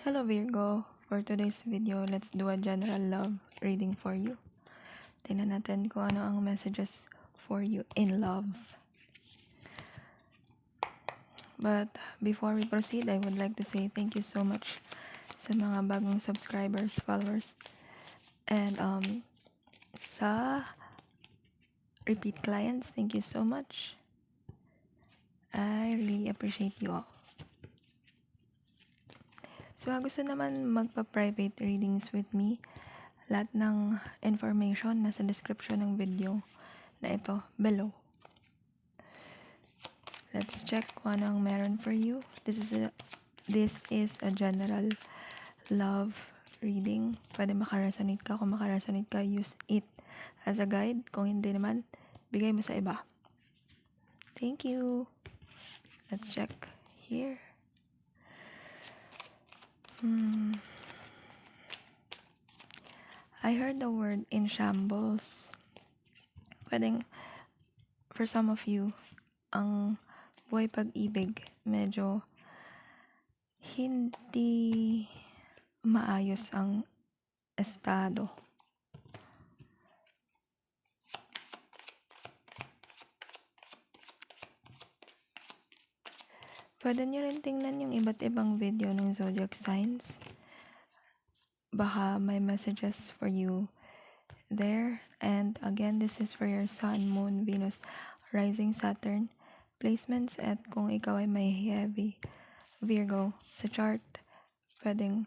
Hello Virgo, for today's video, let's do a general love reading for you. Tingnan natin kung ano ang messages for you in love. But before we proceed, I would like to say thank you so much sa mga bagong subscribers, followers, and sa repeat clients, thank you so much. I really appreciate you all. So, gusto naman magpa-private readings with me, lahat ng information nasa description ng video na ito below. Let's check kung ano ang meron for you. This is a general love reading. Pwede makaresonate ka. Kung makaresonate ka, use it as a guide. Kung hindi naman, bigay mo sa iba. Thank you. Let's check here. I heard the word in shambles. Pwedeng, for some of you, ang buhay pag-ibig medyo hindi maayos ang estado. Pwede nyo rin tingnan yung iba't ibang video ng zodiac signs. Baka may messages for you there. And again, this is for your Sun, Moon, Venus, Rising, Saturn placements. At kung ikaw ay may heavy Virgo sa chart, pwedeng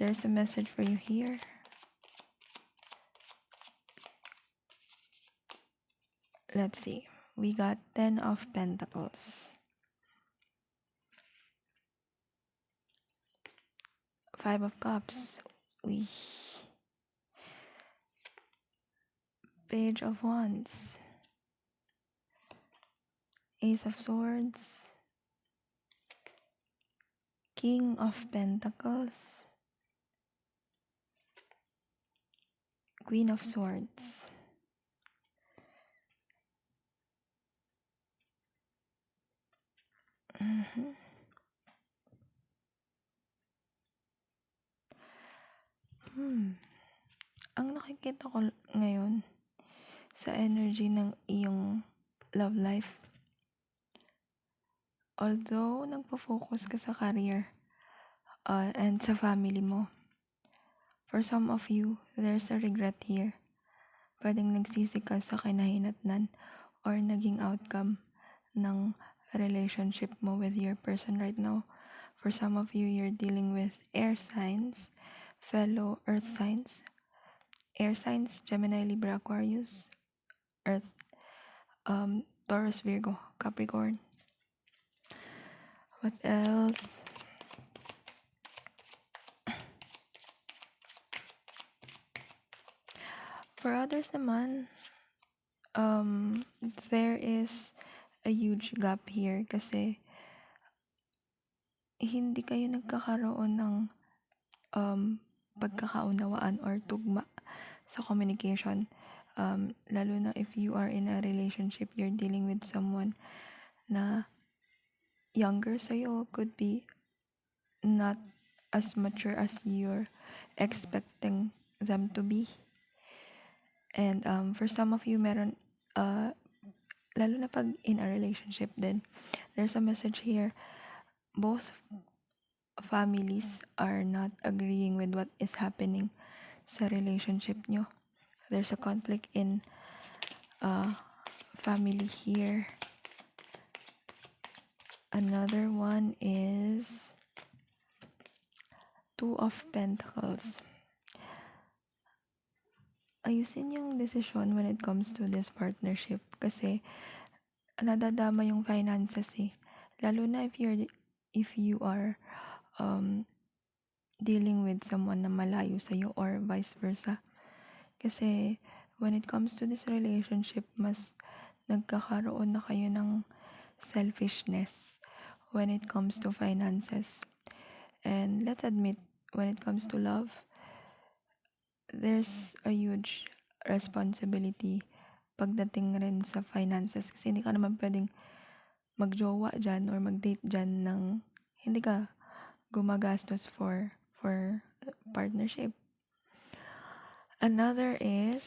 there's a message for you here. Let's see. We got 10 of Pentacles. Five of Cups. Page of Wands. Ace of Swords. King of Pentacles. Queen of Swords. Ang nakikita ko ngayon sa energy ng iyong love life, although nagpo-focus ka sa career and sa family mo, for some of you, there's a regret here. Pwedeng nagsisi ka sa kinahinatnan or naging outcome ng relationship mo with your person right now. For some of you, you're dealing with air signs, fellow earth signs, air signs, Gemini, Libra, Aquarius, Earth, Taurus, Virgo, Capricorn. What else? For others naman, there is a huge gap here kasi hindi kayo nagkakaroon ng pagkakaunawaan or tugma sa communication. Lalo na if you are in a relationship, you're dealing with someone na younger sa'yo, could be not as mature as you're expecting them to be. And for some of you, meron, lalo na pag in a relationship din, there's a message here. Both families are not agreeing with what is happening sa relationship nyo. There's a conflict in family here. Another one is Two of Pentacles. Ayusin yung decision when it comes to this partnership kasi nadadama yung finances eh. Lalo na if you are dealing with someone na malayo sa'yo or vice versa. Kasi when it comes to this relationship, mas nagkakaroon na kayo ng selfishness when it comes to finances. And let's admit, when it comes to love, there's a huge responsibility pagdating rin sa finances. Kasi hindi ka naman pwedeng magjowa dyan or mag-date dyan ng hindi ka gumagastos for partnership. Another is,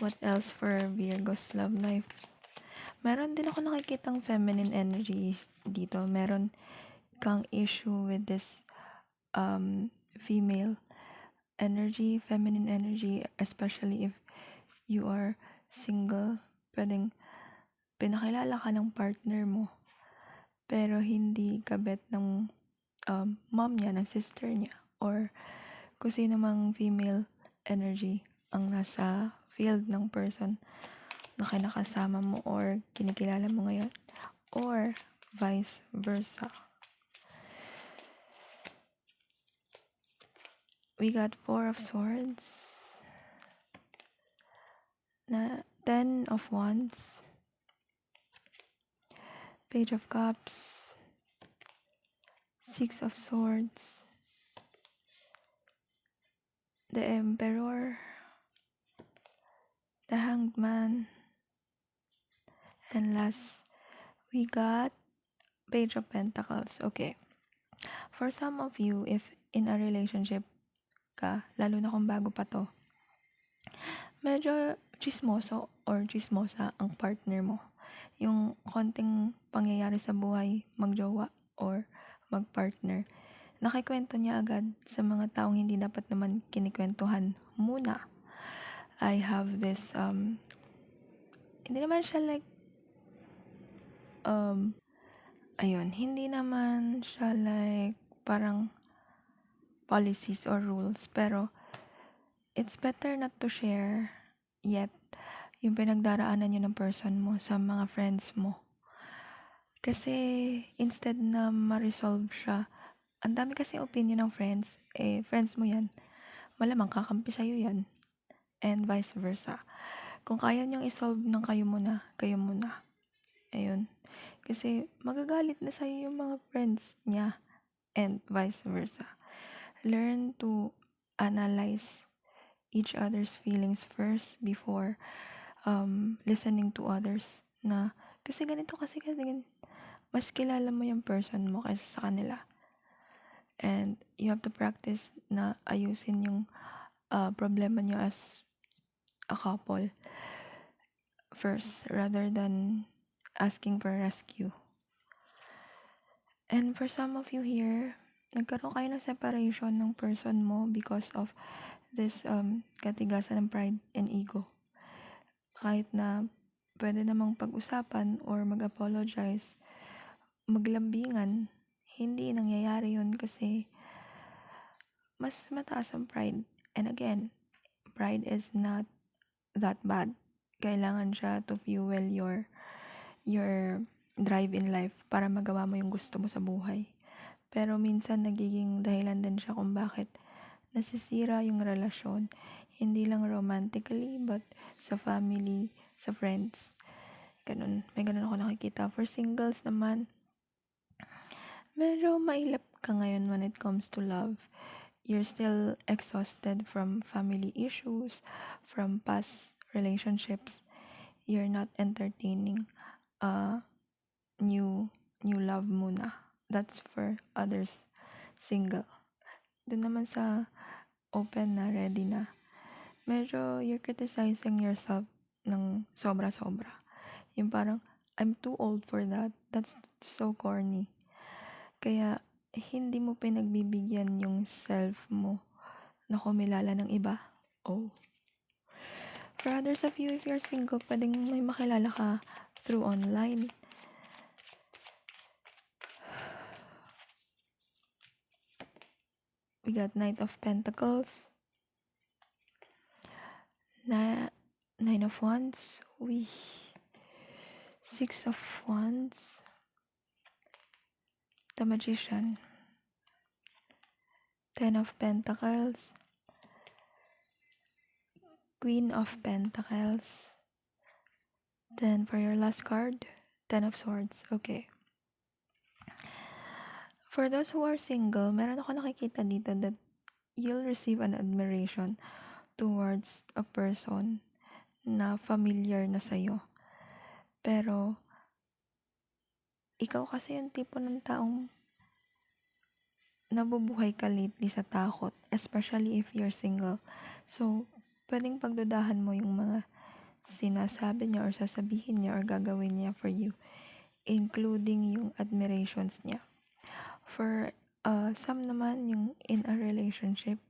what else for Virgo's love life? Meron din ako nakikitang feminine energy dito. Meron kang issue with this female energy, feminine energy, especially if you are single. Pwedeng pinakilala ka ng partner mo, pero hindi kabet ng mom niya, ng sister niya, or kung sino mang female energy ang nasa field ng person na kinakasama mo or kinikilala mo ngayon, or vice versa. We got 4 of Swords, 10 of Wands, Page of Cups, 6 of Swords, the Emperor, the Hanged Man, and last, we got Page of Pentacles. Okay. For some of you, if in a relationship ka, lalo na kung bago pa to, medyo chismoso or chismosa ang partner mo. Yung konting pangyayari sa buhay, magjowa or magpartner, nakikwento niya agad sa mga taong hindi dapat naman kinikwentuhan muna. I have this, hindi naman siya like, hindi naman siya like parang policies or rules, pero it's better not to share yet yung pinagdaraanan nyo ng person mo sa mga friends mo. Kasi instead na ma-resolve siya, ang dami kasi opinion ng friends, friends mo yan, malamang kakampi sa'yo yan, and vice versa. Kung kaya niyang isolve ng kayo muna. Ayun. Kasi magagalit na sa'yo yung mga friends niya, and vice versa. Learn to analyze each other's feelings first before listening to others, na kasi ganito, mas kilala mo yung person mo kaysa sa kanila, and you have to practice na ayusin yung problema nyo as a couple first rather than asking for rescue. And for some of you here, nagkaroon kayo ng separation ng person mo because of this katigasan ng pride and ego. Kahit na pwede namang pag-usapan or mag-apologize, maglambingan, hindi nangyayari yun kasi mas mataas ang pride. And again, pride is not that bad. Kailangan siya to fuel your drive in life para magawa mo yung gusto mo sa buhay. Pero minsan nagiging dahilan din siya kung bakit nasisira yung relasyon. Hindi lang romantically, but sa family, sa friends. Ganun. May ganun ako nakikita. For singles naman, medyo mailap ka ngayon when it comes to love. You're still exhausted from family issues, from past relationships. You're not entertaining new love muna. That's for others single. Doon naman sa open na, ready na, medyo you're criticizing yourself ng sobra-sobra. Yung parang, I'm too old for that. That's so corny. Kaya, hindi mo pinagbibigyan yung self mo na kumilala ng iba. Oh. For others of you, if you're single, pwedeng may makilala ka through online. We got Knight of Pentacles, 9 of Wands, 6 of Wands, the Magician, 10 of Pentacles, Queen of Pentacles. Then for your last card, 10 of Swords. Okay. For those who are single, meron ako nakikita dito that you'll receive an admiration towards a person na familiar na sa'yo. Pero, ikaw kasi yung tipo ng taong nabubuhay ka lately sa takot, especially if you're single. So, pwedeng pagdudahan mo yung mga sinasabi niya or sasabihin niya or gagawin niya for you, including yung admirations niya. For some naman, yung in a relationship,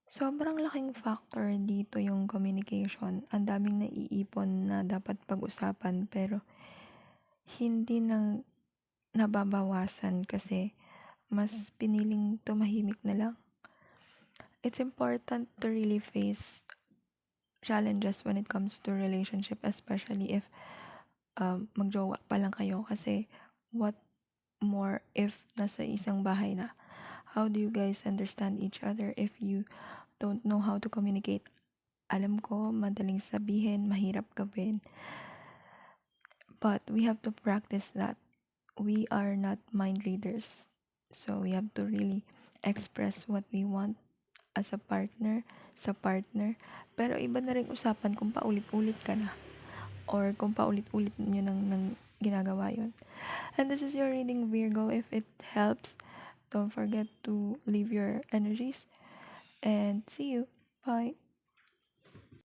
sobrang laking factor dito yung communication. Ang daming naiipon na dapat pag-usapan pero hindi nang nababawasan kasi mas piniling tumahimik na lang. It's important to really face challenges when it comes to relationship, especially if magjowa pa lang kayo kasi what more if nasa isang bahay na? How do you guys understand each other if you don't know how to communicate? Alam ko, madaling sabihin, mahirap gawin. But we have to practice that. We are not mind readers. So we have to really express what we want as a partner, sa partner. Pero iba na rin usapan kung paulit-ulit ka na. Or kung paulit-ulit nyo nang ginagawa yon. And this is your reading, Virgo. If it helps, don't forget to leave your energies. And see you. Bye.